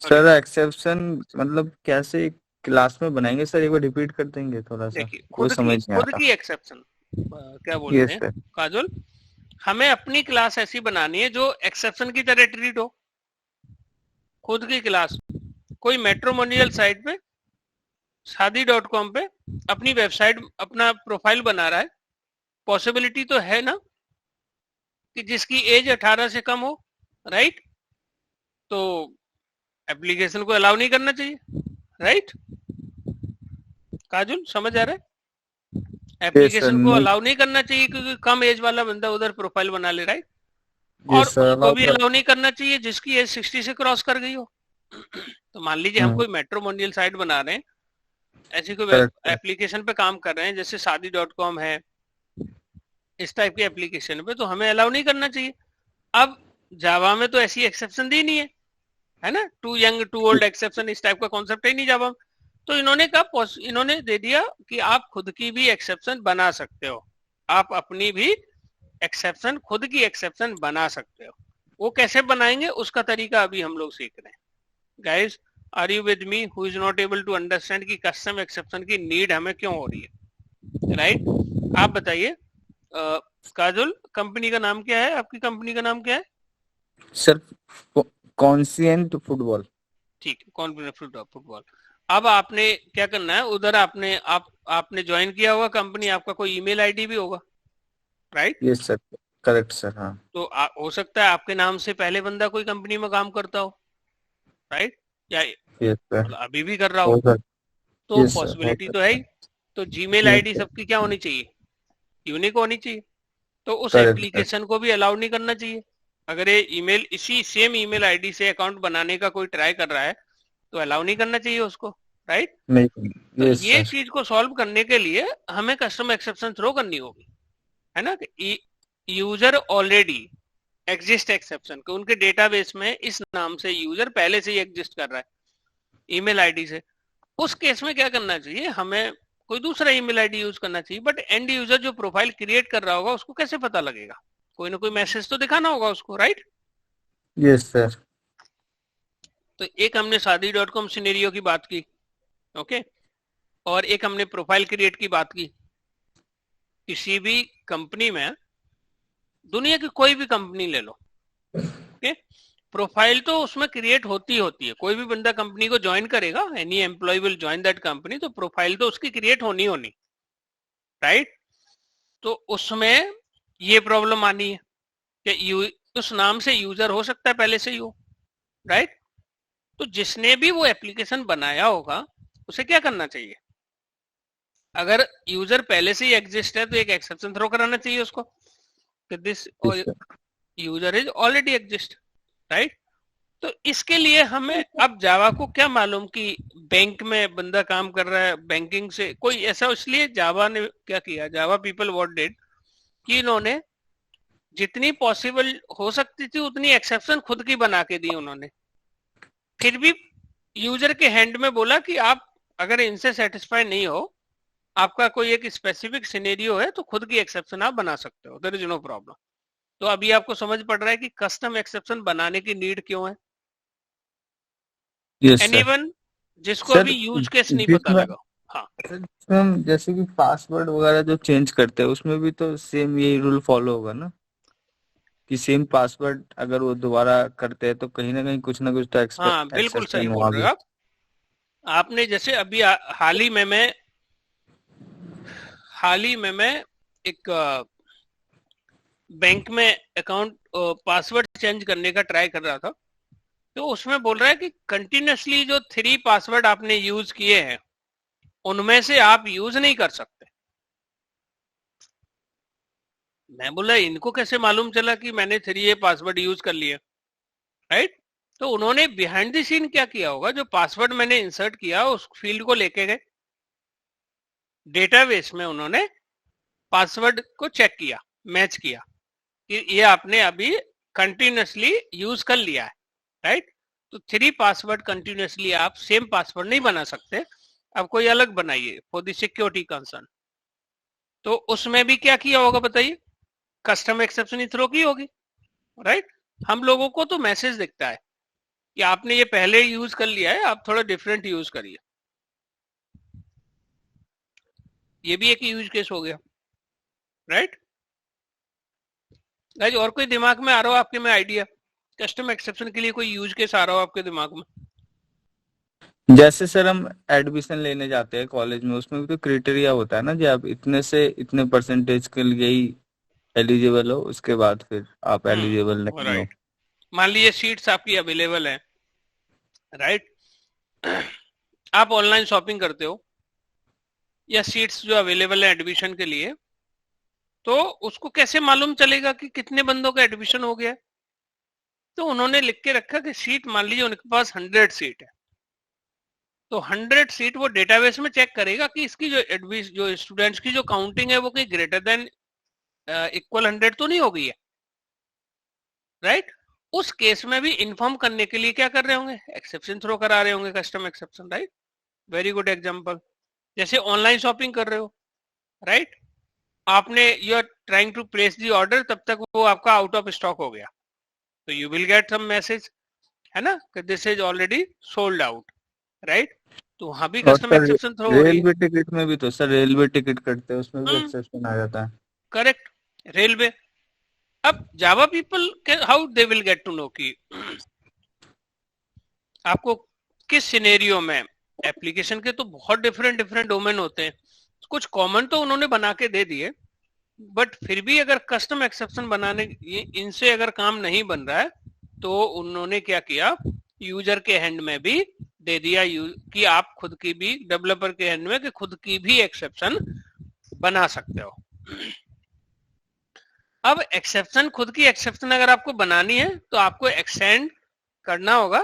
सर एक्सेप्शन मतलब कैसे क्लास में बनाएंगे सर? एक बार रिपीट कर देंगे थोड़ा सा, देखिए, कोई समझ नहीं आ खुद रहा। की एक्सेप्शन क्या बोलते यस हैं सर। काजल, हमें अपनी क्लास ऐसी बनानी है जो एक्सेप्शन की तरह ट्रीट हो। खुद की क्लास कोई मैट्रिमोनियल साइट पे शादी.com पे अपनी वेबसाइट अपना प्रोफाइल बना रहा है, पॉसिबिलिटी तो है ना कि जिसकी एज 18 से कम हो, राइट? तो एप्लीकेशन को अलाउ नहीं करना चाहिए, राइट? काजुल समझ आ रहा है? एप्लीकेशन को अलाउ नहीं करना चाहिए क्योंकि कम एज वाला बंदा उधर प्रोफाइल बना ले, राइट? और उसको भी अलाउ नहीं करना चाहिए जिसकी एज 60 से क्रॉस कर गई हो। तो मान लीजिए हम कोई मैट्रिमोनियल साइट बना रहे हैं, ऐसी कोई एप्लीकेशन पे काम कर रहे हैं, जैसे शादी.com है, इस टाइप की एप्लीकेशन पे, तो हमें अलाउ नहीं करना चाहिए। अब जावा में तो ऐसी एक्सेप्शन दी नहीं है ना, too young too old exception, इस टाइप का कॉन्सेप्ट है नहीं जावा में। तो इन्होंने दे दिया कि आप खुद की भी एक्सेप्शन बना सकते हो, आप अपनी भी एक्सेप्शन, खुद की एक्सेप्शन बना सकते हो। वो कैसे बनाएंगे उसका तरीका अभी हम लोग सीख रहे हैं। Guys are you with me? Who is not able to understand कि कस्टम एक्सेप्शन की नीड हमें क्यों हो रही है, राइट? आप बताइए काजुल, कंपनी का नाम क्या है? आपकी कंपनी का नाम क्या है सर? Conscient football. ठीक है, कॉन्फिडेंट फुटबॉल। अब आपने क्या करना है, उधर आपने ज्वाइन किया होगा कंपनी, आपका कोई ईमेल आईडी भी होगा, right? Yes sir, correct sir. हाँ, तो हो सकता है आपके नाम से पहले बंदा कोई कंपनी में काम करता हो, राइट? या यस सर, अभी भी कर रहा हो, तो पॉसिबिलिटी तो है ही। तो जीमेल आईडी सबकी क्या होनी चाहिए? यूनिक होनी चाहिए। तो उस एप्लीकेशन को भी अलाउ नहीं करना चाहिए। अगर ये ईमेल, इसी सेम ईमेल आईडी से अकाउंट बनाने का कोई ट्राई कर रहा है तो अलाउ नहीं करना चाहिए उसको, राइट? तो ये चीज को सॉल्व करने के लिए हमें कस्टम एक्सेप्शन थ्रो करनी होगी, है ना? यूजर ऑलरेडी एग्जिस्ट एक्सेप्शन को उनके डेटाबेस में इस नाम से यूजर पहले से ही एग्जिस्ट कर रहा है ईमेल आईडी से। उस केस में क्या करना चाहिए, हमें कोई दूसरा ईमेल आईडी यूज करना चाहिए। बट एंड यूजर जो प्रोफाइल क्रिएट कर रहा होगा उसको कैसे पता लगेगा? कोई ना कोई मैसेज तो दिखाना होगा उसको, राइट? Yes sir. तो एक हमने शादी.com सिनेरियो की बात की, ओके, और एक हमने प्रोफाइल क्रिएट की बात की। किसी भी कंपनी में दुनिया की कोई भी कंपनी ले लो, ओके, प्रोफाइल तो उसमें क्रिएट होती है, कोई भी बंदा कंपनी को ज्वाइन करेगा, any employee will join that company, तो प्रोफाइल तो उसकी क्रिएट होनी, राइट। तो उसमें ये प्रॉब्लम आनी है कि उस नाम से यूजर हो सकता है पहले से ही हो, राइट। तो जिसने भी वो एप्लीकेशन बनाया होगा उसे क्या करना चाहिए, अगर यूजर पहले से ही एग्जिस्ट है तो एक एक्सेप्शन थ्रो कराना चाहिए उसको कि this user is already exist, right. तो इसके लिए हमें अब जावा को क्या मालूम कि बैंक में बंदा काम कर रहा है, बैंकिंग से कोई ऐसा, इसलिए जावा ने क्या किया, जावा पीपल व्हाट डिड कि इन्होंने जितनी पॉसिबल हो सकती थी उतनी एक्सेप्शन खुद की बना के दी उन्होंने, फिर भी यूजर के हैंड में बोला कि आप अगर इनसे सेटिस्फाई नहीं हो, आपका कोई एक स्पेसिफिक सिनेरियो है तो खुद की एक्सेप्शन आप बना सकते हो, देयर इज नो प्रॉब्लम। तो अभी आपको समझ पड़ रहा है कि कस्टम एक्सेप्शन बनाने की नीड क्यों है। Yes sir. एनीवन जिसको सर अभी यूज केस नहीं पता जिसमें लगा, हाँ इसमें हम जैसे कि पासवर्ड वगैरह जो चेंज करते हैं उसमें भी तो सेम यही रूल फॉलो होगा ना, कि सेम पासवर्ड अगर वो दोबारा करते हैं तो कहीं ना कुछ तो हाँ बिल्कुल सही एक्सेप्शन बोल वहां रहे भी। हो आप। आपने जैसे अभी हाल ही में मैं एक बैंक में अकाउंट पासवर्ड चेंज करने का ट्राई कर रहा था, तो उसमें बोल रहा है कि कंटिन्यूसली जो 3 पासवर्ड आपने यूज किए हैं उनमें से आप यूज नहीं कर सकते। मैं बोला इनको कैसे मालूम चला कि मैंने 3 पासवर्ड यूज कर लिए, राइट। तो उन्होंने बिहाइंड द सीन क्या किया होगा, जो पासवर्ड मैंने इंसर्ट किया उस फील्ड को लेके गए डेटाबेस में, उन्होंने पासवर्ड को चेक किया, मैच किया कि ये आपने अभी कंटिन्यूसली यूज कर लिया है, राइट। तो 3 पासवर्ड कंटिन्यूसली आप सेम पासवर्ड नहीं बना सकते, अब कोई अलग बनाइए फॉर द सिक्योरिटी कंसर्न। तो उसमें भी क्या किया होगा बताइए, कस्टम एक्सेप्शन ही थ्रो की होगी, राइट। हम लोगों को तो मैसेज दिखता है कि आपने ये पहले यूज कर लिया है, आप थोड़ा डिफरेंट यूज करिए, ये भी एक यूज केस हो गया, राइट। गाइस और कोई दिमाग में आ रहा हो आपके में आइडिया, कस्टम एक्सेप्शन के लिए कोई यूज केस आ रहा हो आपके दिमाग में। जैसे सर हम एडमिशन लेने जाते हैं कॉलेज में, उसमें भी तो क्राइटेरिया होता है ना जी, आप इतने से इतने परसेंटेज के लिए ही एलिजिबल हो, उसके बाद फिर आप एलिजिबल नहीं हो। राइट, मान लीजिए सीट्स आपकी अवेलेबल है, राइट। आप ऑनलाइन शॉपिंग करते हो या सीट्स जो अवेलेबल है एडमिशन के लिए, तो उसको कैसे मालूम चलेगा कि कितने बंदों का एडमिशन हो गया। तो उन्होंने लिख के रखा कि सीट, मान लीजिए उनके पास 100 सीट है, तो 100 सीट वो डेटाबेस में चेक करेगा कि इसकी जो स्टूडेंट्स की जो काउंटिंग है वो कहीं ग्रेटर देन इक्वल 100 तो नहीं हो गई है, राइट। उस केस में भी इन्फॉर्म करने के लिए क्या कर रहे होंगे, एक्सेप्शन थ्रो करा रहे होंगे, custom exception, right. Very good example. जैसे ऑनलाइन शॉपिंग कर रहे हो, राइट, आपने you are trying to place the order, तब तक वो आपका आउट ऑफ स्टॉक हो गया, तो you will get some message, है ना, कि this is already sold out, right. तो वहां भी और कस्टम सर एक्सेप्शन थ्रो हो रही है। रेलवे टिकट में भी तो सर, रेलवे टिकट कटते हैं उसमें भी एक्सेप्शन आ जाता है। Correct, railway. अब Java people how they will get to know कि आपको किस सिनेरियो में, एप्लीकेशन के तो बहुत डिफरेंट डोमेन होते हैं, कुछ कॉमन तो उन्होंने बना के दे दिए, बट फिर भी अगर कस्टम एक्सेप्शन बनाने इनसे अगर काम नहीं बन रहा है, तो उन्होंने क्या किया, यूजर के हैंड में भी दे दिया कि आप खुद की भी, डेवलपर के हैंड में कि खुद की भी एक्सेप्शन बना सकते हो। अब एक्सेप्शन, खुद की एक्सेप्शन अगर आपको बनानी है तो आपको एक्सटेंड करना होगा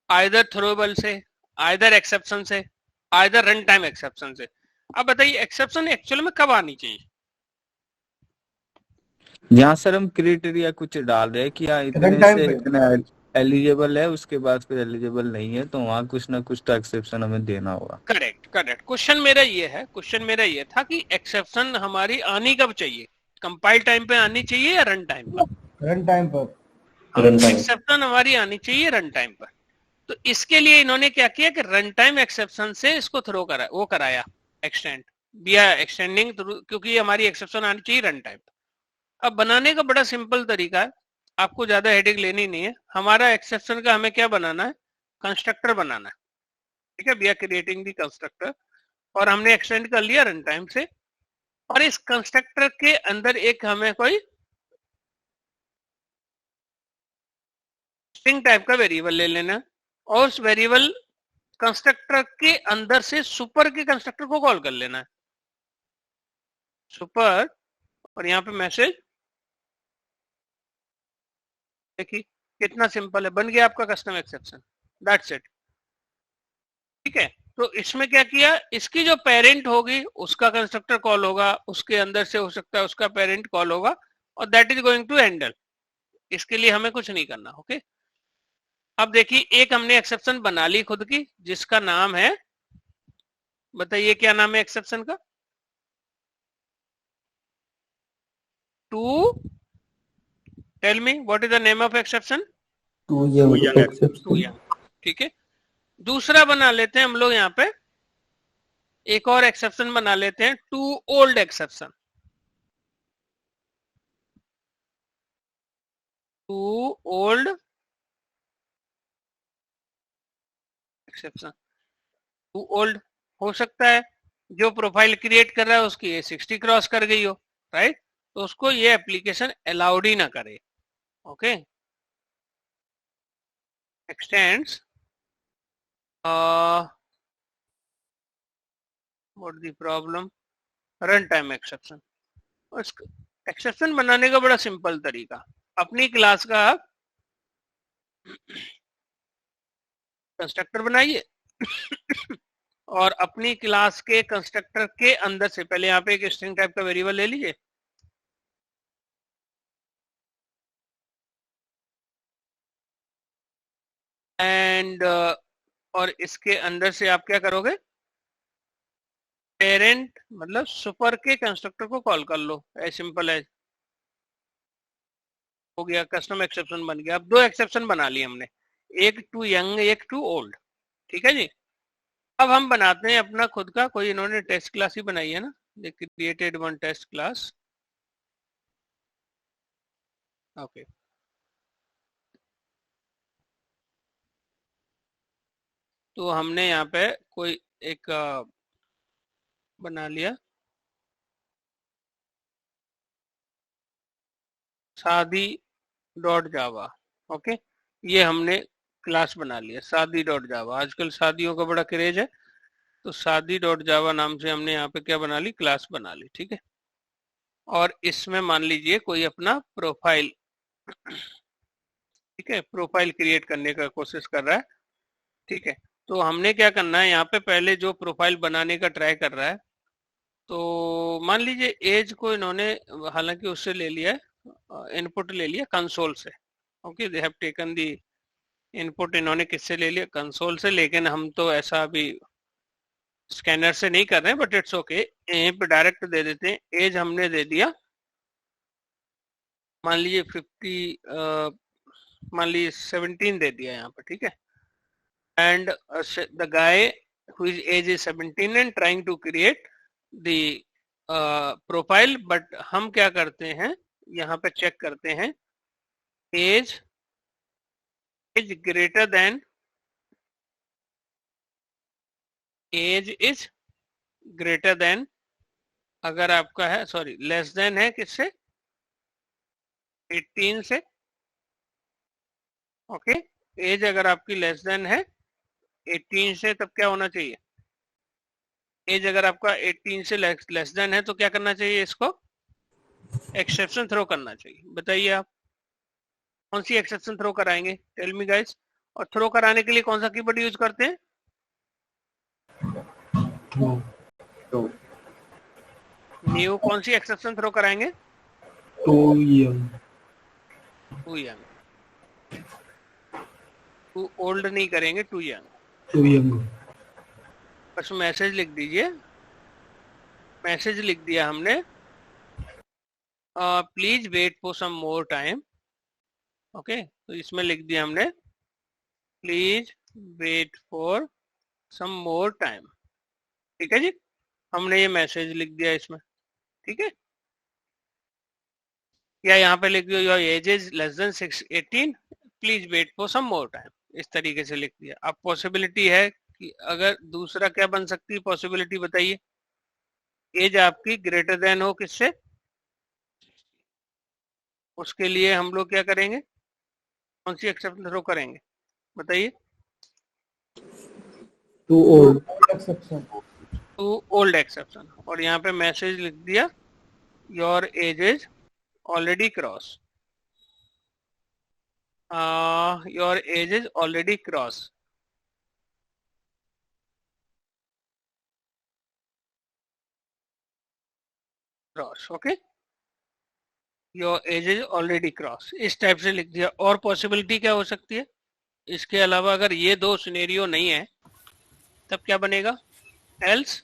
आइदर थ्रोएबल से, आइदर एक्सेप्शन से, आइदर रन टाइम एक्सेप्शन से। अब बताइए एक्सेप्शन एक्चुअल में कब आनी चाहिए। यहाँ सर हम क्राइटेरिया कुछ डाल रहे हैं कि हाँ इतने से इतना एलिजिबल है, उसके बाद फिर एलिजिबल नहीं है, तो वहाँ कुछ ना कुछ तो एक्सेप्शन हमें देना होगा। Correct correct. क्वेश्चन मेरा ये था कि एक्सेप्शन हमारी आनी कब चाहिए, कंपाइल टाइम पे आनी चाहिए या रन टाइम पर। रन टाइम पर। एक्सेप्शन हमारी आनी चाहिए रन टाइम पर। तो इसके लिए इन्होंने क्या किया कि रन टाइम एक्सेप्शन से इसको थ्रो करा, वो कराया एक्सटेंड, बिया एक्सटेंडिंग, क्योंकि हमारी एक्सेप्शन आनी चाहिए रन टाइम। अब बनाने का बड़ा सिंपल तरीका है, आपको ज्यादा हेडेक लेनी नहीं है। हमारा एक्सेप्शन का हमें क्या बनाना है, कंस्ट्रक्टर बनाना है, ठीक है। We are creating the constructor और हमने एक्सटेंड कर लिया रन टाइम से, और इस कंस्ट्रक्टर के अंदर एक हमें कोई स्ट्रिंग टाइप का वेरिएबल ले लेना है, और उस वेरिएबल कंस्ट्रक्टर के अंदर से सुपर के कंस्ट्रक्टर को कॉल कर लेना है, सुपर, और यहाँ पे मैसेज। देखिए कितना सिंपल है, बन गया आपका कस्टम एक्सेप्शन, दैट्स इट, ठीक है। तो इसमें क्या किया, इसकी जो पेरेंट होगी उसका कंस्ट्रक्टर कॉल होगा, उसके अंदर से हो सकता है उसका पेरेंट कॉल होगा, और that is going to handle. इसके लिए हमें कुछ नहीं करना, ओके। अब देखिए एक हमने एक्सेप्शन बना ली खुद की, जिसका नाम है, बताइए क्या नाम है एक्सेप्शन का, two, tell me what is the name of exception, too young exception. Too young, ठीक है। दूसरा बना लेते हैं हम लोग यहाँ पे, एक और एक्सेप्शन बना लेते हैं, too old exception, too old exception. Too old हो सकता है जो प्रोफाइल क्रिएट कर रहा है उसकी ये 60 क्रॉस कर गई हो, राइट, तो उसको ये एप्लीकेशन अलाउड ही ना करे, okay. X tends what the problem, run time exception. Exception बनाने का बड़ा सिंपल तरीका, अपनी क्लास का कंस्ट्रक्टर बनाइए और अपनी क्लास के कंस्ट्रक्टर के अंदर से पहले यहाँ पे एक स्ट्रिंग टाइप का वेरिएबल ले लीजिए, एंड और इसके अंदर से आप क्या करोगे, पेरेंट मतलब सुपर के कंस्ट्रक्टर को कॉल कर लो, एज सिंपल एज, हो गया, कस्टम एक्सेप्शन बन गया। अब दो एक्सेप्शन बना लिए हमने, एक टू यंग एक टू ओल्ड, ठीक है जी। अब हम बनाते हैं अपना खुद का कोई, इन्होंने टेस्ट क्लास ही बनाई है ना, they created one test class, okay. तो हमने यहाँ पे कोई एक बना लिया, शादी डॉट जावा, ओके, ये हमने क्लास बना लिया शादी डॉट जावा। आजकल शादियों का बड़ा क्रेज है, तो शादी डॉट जावा नाम से हमने यहाँ पे क्या बना ली, क्लास बना ली, ठीक है। और इसमें मान लीजिए कोई अपना प्रोफाइल, ठीक है, प्रोफाइल क्रिएट करने का कोशिश कर रहा है, ठीक है। तो हमने क्या करना है, यहाँ पे पहले जो प्रोफाइल बनाने का ट्राई कर रहा है, तो मान लीजिए एज को इन्होंने हालांकि उससे ले लिया है, इनपुट ले लिया कंसोल से, okay, they have taken the input, इन्होंने किससे ले लिया, कंसोल से, लेकिन हम तो ऐसा अभी स्कैनर से नहीं कर रहे हैं, बट इट्स ओके, यहीं पे डायरेक्ट दे देते हैं। एज हमने दे दिया मान लीजिए 50, मान लीजिए 17 दे दिया यहाँ पे, ठीक है। And the guy who is age is 17 and trying to create the profile, but हम क्या करते हैं, यहाँ पे चेक करते हैं, age is greater than, age is greater than, अगर आपका है, सॉरी, लेस देन है किससे, 18 से, ओके। एज अगर आपकी लेस देन है 18 से, तब क्या होना चाहिए, एज अगर आपका 18 से लेस देन है तो क्या करना चाहिए, इसको एक्सेप्शन थ्रो करना चाहिए। बताइए आप कौन सी एक्सेप्शन थ्रो कराएंगे, टेल मी गाइस। और थ्रो कराने के लिए कौन सा कीवर्ड यूज करते हैं, न्यू। कौन सी एक्सेप्शन थ्रो कराएंगे, too young. Too young, too old नहीं करेंगे, टू यंग। Too young. बस मैसेज लिख दीजिए, मैसेज लिख दिया हमने, please wait for some more time, okay. तो इसमें लिख दिया हमने, please wait for some more time, ठीक है जी। हमने ये मैसेज लिख दिया इसमें, ठीक है। या यहाँ पे लिख दियो your age is less than 18, please wait for some more time, इस तरीके से लिख दिया। अब पॉसिबिलिटी है कि अगर दूसरा क्या बन सकती है पॉसिबिलिटी, बताइए। एज आपकी ग्रेटर देन हो किससे, उसके लिए हम लोग क्या करेंगे, कौन सी एक्सेप्शन थ्रो करेंगे, बताइए। Too old too old exception, और यहाँ पे मैसेज लिख दिया your age is already cross, your age is already cross. Okay, your age is already cross, इस टाइप से लिख दिया। और पॉसिबिलिटी क्या हो सकती है इसके अलावा, अगर ये दो सिनेरियो नहीं है तब क्या बनेगा, एल्स।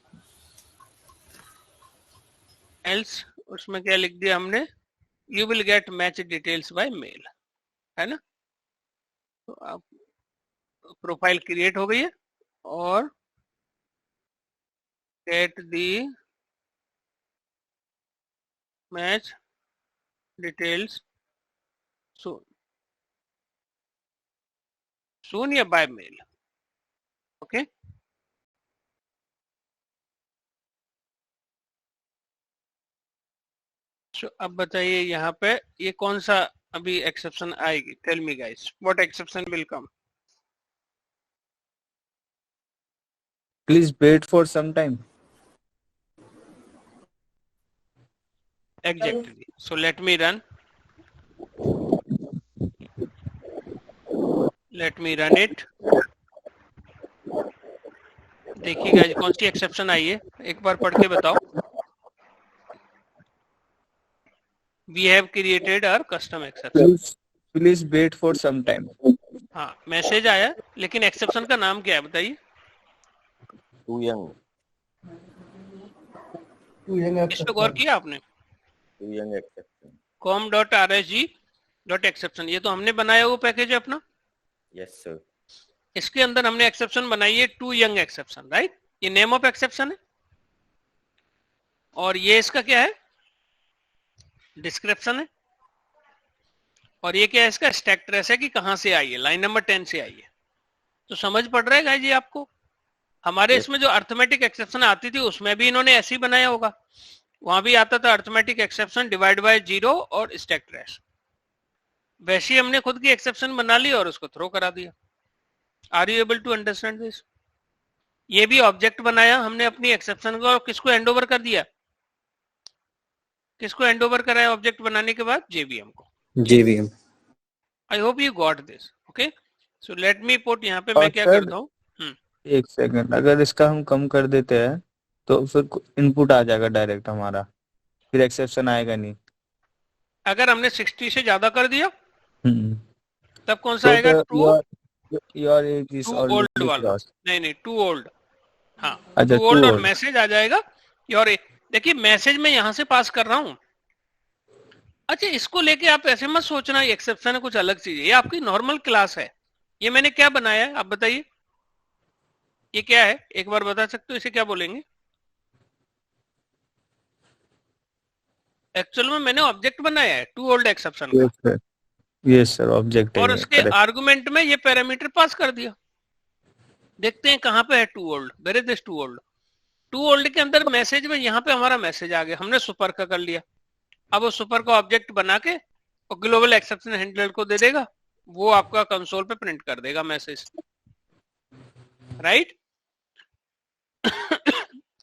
एल्स उसमें क्या लिख दिया हमने, you will get match details by mail, है ना। तो आप प्रोफाइल क्रिएट हो गई है, और गेट दी मैच डिटेल्स सून, सून या बाय मेल, ओके। सो अब बताइए यहाँ पे ये कौन सा अभी एक्सेप्शन आएगी, tell me guys what exception will come. Please wait for some time. Exactly. So let me run. Let me run it. देखिए गाइस कौन सी एक्सेप्शन आई है, एक बार पढ़ के बताओ। We have created our custom exception. Please wait for some time. हाँ message आया, लेकिन एक्सेप्शन का नाम क्या है बताइए। टू यंग इस पे गौर किया आपने, एक्सेप्शन। com.rsg.exception, ये तो हमने बनाया वो पैकेज है अपना। Yes sir. इसके अंदर हमने एक्सेप्शन बनाई है टू यंग एक्सेप्शन, राइट। ये नेम ऑफ एक्सेप्शन है, और ये इसका क्या है, डिस्क्रिप्शन है, और ये क्या है इसका स्टैक ट्रेस है कि कहां से आई है, लाइन नंबर 10 से आई है। तो समझ पड़ रहा है गाइस जी आपको। हमारे इसमें जो अर्थमेटिक एक्सेप्शन आती थी उसमें भी इन्होंने ऐसे ही बनाया होगा, वहां भी आता था अर्थमेटिक एक्सेप्शन डिवाइड बाय 0 और स्टैक ट्रेस। वैसे ही हमने खुद की एक्सेप्शन बना ली और उसको थ्रो करा दिया। Are you able to understand this. ये भी ऑब्जेक्ट बनाया हमने अपनी एक्सेप्शन को, और किसको हैंड ओवर कर दिया, किसको हैंड ओवर कराया ऑब्जेक्ट बनाने के बाद, जेवीएम को। JVM। I hope you got this, okay. So let me put, यहाँ पे मैं क्या करता हूँ, एक सेकंड, अगर इसका हम कम कर देते हैं तो फिर इनपुट आ जाएगा डायरेक्ट हमारा, फिर एक्सेप्शन आएगा नहीं। अगर हमने 60 से ज्यादा कर दिया तब कौन सा तो आएगा, your age is too old already वाला, क्रॉस। नहीं टू ओल्ड, हाँ अच्छा, टू ओल्ड, too और old। मैसेज आ जाएगा योर। देखिए मैसेज में यहाँ से पास कर रहा हूँ। अच्छा इसको लेके आप ऐसे मत सोचना ये एक्सेप्शन है कुछ अलग चीज है, ये आपकी नॉर्मल क्लास है। ये मैंने क्या बनाया है आप बताइए, ये क्या है, एक बार बता सकते हो इसे क्या बोलेंगे। एक्चुअल में मैंने ऑब्जेक्ट बनाया है टू ओल्ड एक्सेप्शन का, यस सर, ऑब्जेक्ट है और ये, उसके correct। आर्गुमेंट में ये पैरामीटर पास कर दिया। देखते हैं कहां पे है too old, where is this too old. Too old के अंदर मैसेज में यहाँ पे हमारा मैसेज आ गया, हमने सुपर का कर लिया। अब वो सुपर का ऑब्जेक्ट बना के और ग्लोबल एक्सेप्शन हैंडलर को दे देगा, वो आपका कंसोल पे प्रिंट कर देगा मैसेज, राइट।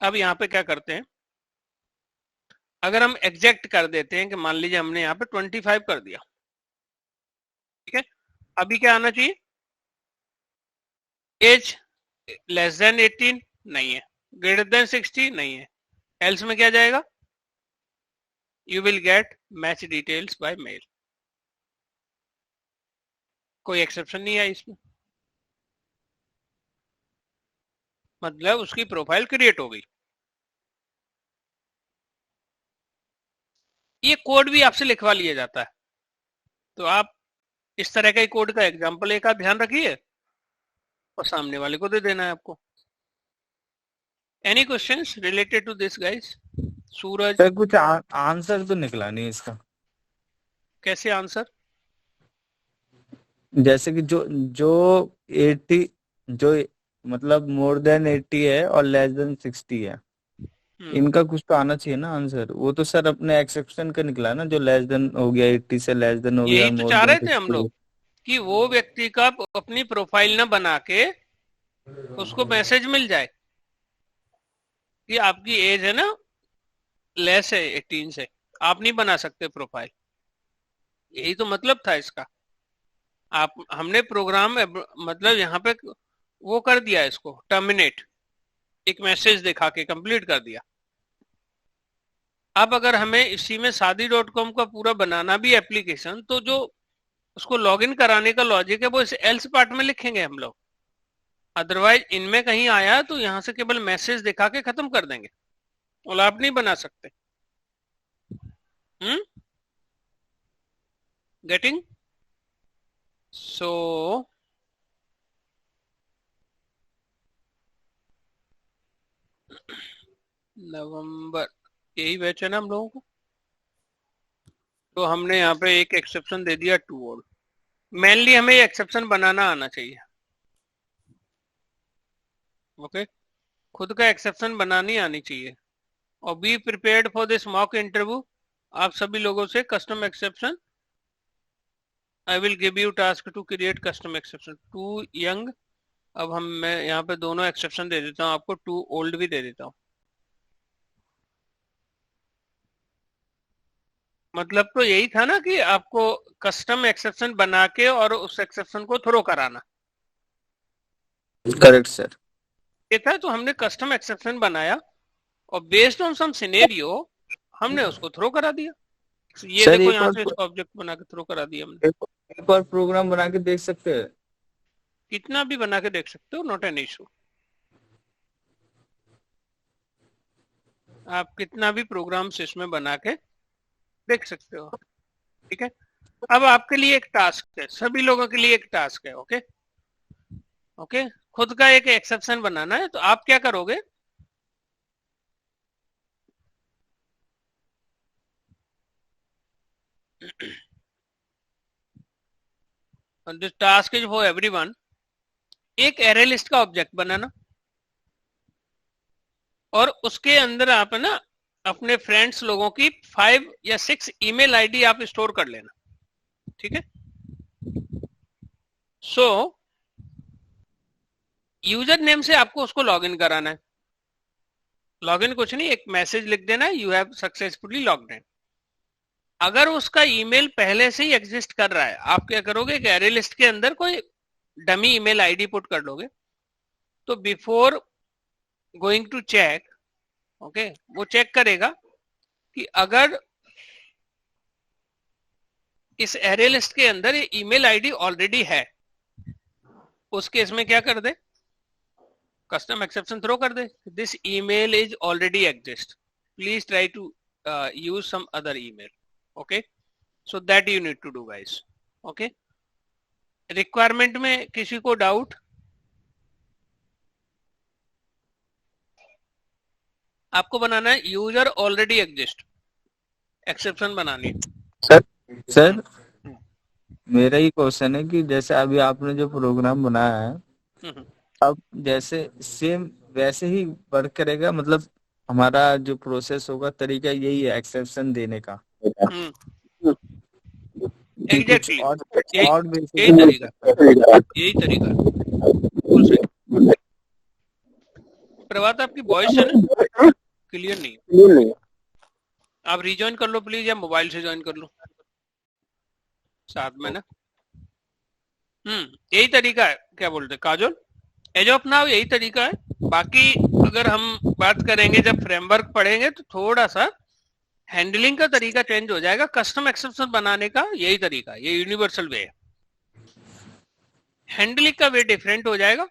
अब यहाँ पे क्या करते हैं, अगर हम एग्जैक्ट कर देते हैं कि मान लीजिए हमने यहाँ पे 25 कर दिया, ठीक है। अभी क्या आना चाहिए, एज लेस देन 18 नहीं है, ग्रेटर देन 60 नहीं है, एल्स में क्या जाएगा, you will get match details by mail. कोई एक्सेप्शन नहीं है इसमें, मतलब उसकी प्रोफाइल क्रिएट हो गई। ये कोड भी आपसे लिखवा लिया जाता है, तो आप इस तरह का कोड का एग्जांपल एक आध ध्यान रखिए और सामने वाले को दे देना है आपको। Any questions related to this guys. Suraj, sir कुछ आंसर तो निकला नहीं इसका। कैसे आंसर? जैसे कि जो जो 80 जो मतलब मोर देन 80 है और लेस देन 60 है, इनका कुछ तो आना चाहिए ना आंसर। वो तो सर अपने एक्सेप्शन का निकला ना, जो लेस देन हो गया 80 से लेस देन हो गया यही और तो मोर चाह देन रहे थे हम 60। लोग कि वो व्यक्ति का अपनी प्रोफाइल न बना के उसको मैसेज मिल जाए कि आपकी एज है ना लेस है 18 से, आप नहीं बना सकते प्रोफाइल। यही तो मतलब था इसका। आप हमने प्रोग्राम मतलब यहाँ पे वो कर दिया, इसको टर्मिनेट, एक मैसेज दिखा के कंप्लीट कर दिया। अब अगर हमें इसी में शादी.com का पूरा बनाना भी एप्लीकेशन, तो जो उसको लॉगिन कराने का लॉजिक है वो इस एल्स पार्ट में लिखेंगे हम लोग। अदरवाइज इनमें कहीं आया तो यहाँ से केवल मैसेज दिखा के खत्म कर देंगे और आप नहीं बना सकते। गेटिंग? सो नवंबर यही बैच है ना हम लोगों को, तो हमने यहाँ पे एक एक्सेप्शन दे दिया टू ऑल। मेनली हमें एक्सेप्शन बनाना आना चाहिए। ओके, खुद का एक्सेप्शन बनानी आनी चाहिए। और be prepared for this mock interview. आप सभी लोगों से custom exception, I will give you task to create custom exception. Too young, अब मैं यहाँ पे दोनों एक्सेप्शन दे देता हूँ आपको, टू ओल्ड भी दे देता हूँ। मतलब तो यही था ना कि आपको कस्टम एक्सेप्शन बना के और उस एक्सेप्शन को थ्रो कराना। Correct sir. ये था, तो हमने कस्टम एक्सेप्शन बनाया और बेस्ड ऑन सम सिनेरियो हमने उसको थ्रो करा दिया। ये सर देखो एक यहाँ और से इसको ऑब्जेक्ट बना के थ्रो करा दिया हमने। एक और प्रोग्राम बना के देख सकते हैं। कितना भी बना के देख सकते हो, नॉट एन इशू। आप कितना भी प्रोग्राम्स इसमें बना के देख सकते हो। ठीक है, अब आपके लिए एक टास्क है, सभी लोगों के लिए एक टास्क है। ओके ओके, खुद का एक एक्सेप्शन बनाना है। तो आप क्या करोगे, this task is for everyone. एक एरे लिस्ट का ऑब्जेक्ट बनाना और उसके अंदर आप ना अपने फ्रेंड्स लोगों की 5 या 6 ईमेल आईडी आप स्टोर कर लेना। ठीक है, सो यूजर नेम से आपको उसको लॉगिन कराना है। लॉगिन कुछ नहीं, एक मैसेज लिख देना है, you have successfully logged in. अगर उसका ईमेल पहले से ही एग्जिस्ट कर रहा है, आप क्या करोगे, एक एरे लिस्ट के अंदर कोई डमी ईमेल आईडी पुट कर लोगे। तो before going to check, okay, वो चेक करेगा कि अगर इस एरे लिस्ट के अंदर ये ईमेल आईडी ऑलरेडी है, उस केस में क्या कर दे, कस्टम एक्सेप्शन थ्रो कर दे, this email is already exist, please try to use some other email. Okay, so that you need to do guys. Okay, requirement में किसी को डाउट? आपको बनाना है यूजर ऑलरेडी एग्जिस्ट, एक्सेप्शन बनानी है। सर मेरा ही क्वेश्चन है कि जैसे अभी आपने जो प्रोग्राम बनाया है, अब जैसे सेम वैसे ही वर्क करेगा, मतलब हमारा जो प्रोसेस होगा, तरीका यही है एक्सेप्शन देने का। कि कुछ एग्जैक्टली, और यही तरीका, यही तरीका। बिल्कुल सही। प्रभात आपकी वॉइस है ना क्लियर नहीं है, आप रिज्वाइन कर लो प्लीज, या मोबाइल से ज्वाइन कर लो साथ में ना। यही तरीका है, क्या बोलते काजोल, एज ऑफ नाउ यही तरीका है। बाकी अगर हम बात करेंगे, जब फ्रेमवर्क पढ़ेंगे तो थोड़ा सा हैंडलिंग का तरीका चेंज हो जाएगा। कस्टम एक्सेप्शन बनाने का यही तरीका, ये यूनिवर्सल वे है, हैंडलिंग का वे डिफरेंट हो जाएगा,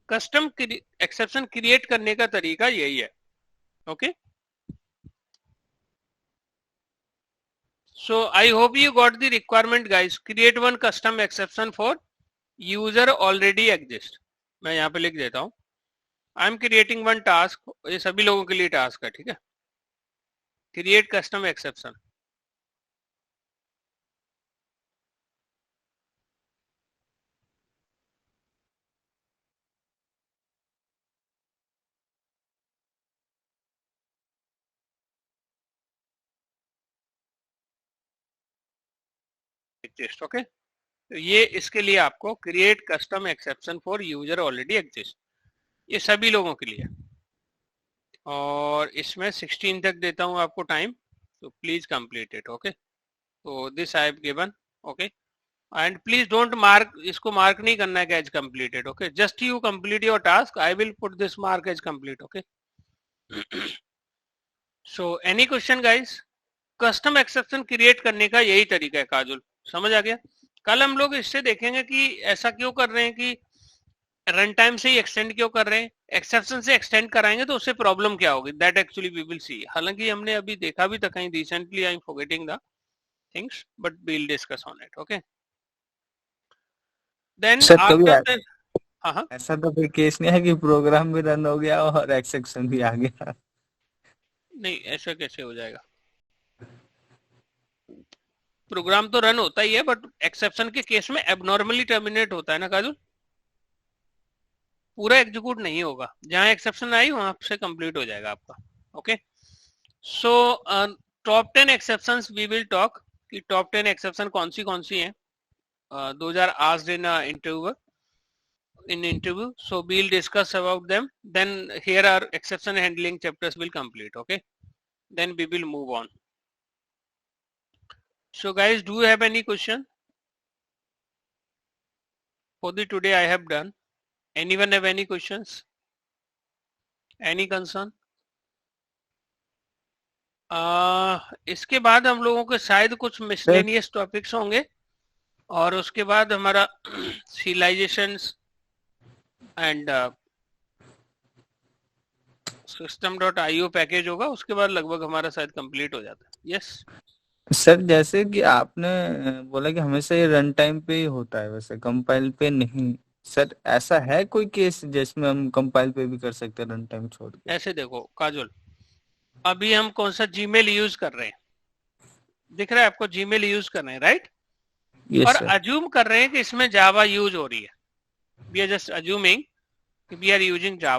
कस्टम एक्सेप्शन क्रिएट करने का तरीका यही है। Okay, so I hope you got the requirement guys. Create one custom exception for user already exist. मैं यहाँ पे लिख देता हूँ, आई एम क्रिएटिंग वन टास्क, ये सभी लोगों के लिए टास्क है। ठीक है, create custom exception. Exist. Okay, तो ये इसके लिए आपको create custom exception for user already exist, ये सभी लोगों के लिए। और इसमें 16 तक देता हूँ आपको टाइम, तो प्लीज कंप्लीट इट। ओके, तो this I have given. Okay, and please don't mark, इसको मार्क नहीं करना है as completed. Okay, just you complete your task, I will put this mark as complete. Okay, so any question guys? Custom exception create करने का यही तरीका है काजुल, समझ आ गया? कल हम लोग इससे देखेंगे कि ऐसा क्यों कर रहे हैं, कि रन टाइम से ही एक्सटेंड क्यों कर रहे हैं, एक्सेप्शन से एक्सटेंड कराएंगे तो उससे प्रॉब्लम क्या होगी, that actually we will see. हालांकि हमने अभी देखा भी था कहीं recently, I am forgetting the things, but we will discuss on it. Okay, then sir कभी आफ्टर, हाँ हाँ, ऐसा तो कोई केस नहीं है कि प्रोग्राम भी रन हो गया और एक्सेप्शन भी आ गया? नहीं ऐसा कैसे हो जाएगा, प्रोग्राम तो रन होता ही है, बट एक्सेप्शन के केस में एबनॉर्मली टर्मिनेट होता है ना काजुल, पूरा एग्जीक्यूट नहीं होगा, जहां एक्सेप्शन आई वहां से कंप्लीट हो जाएगा आपका। Okay, so top 10 exceptions we will talk, कि टॉप 10 एक्सेप्शन कौन सी हैं, those are asked in interview, so we'll discuss about them, then here are exception handling chapters will complete. Okay, then we will move on. So guys, do you have any question for the today I have done? Anyone have any questions, any concern? इसके बाद हम लोगों के शायद कुछ miscellaneous topics होंगे, और उसके बाद हमारा सीलाइजेशंस एंड system.io पैकेज होगा, उसके बाद लगभग हमारा शायद कंप्लीट हो जाता है। यस सर जैसे कि आपने बोला कि हमेशा ये रन टाइम पे ही होता है, वैसे कंपाइल पे नहीं, सर ऐसा है कोई केस जिसमें हम कंपाइल पे भी कर सकते हैं रन टाइम छोड़ के? ऐसे देखो काजुल, अभी हम कौन सा जीमेल यूज कर रहे हैं, दिख रहा है आपको, जीमेल यूज कर रहे हैं, राइट? यस और सर। अज्यूम कर रहे हैं कि इसमें जावा यूज हो रही है, we are just assuming we are using Java.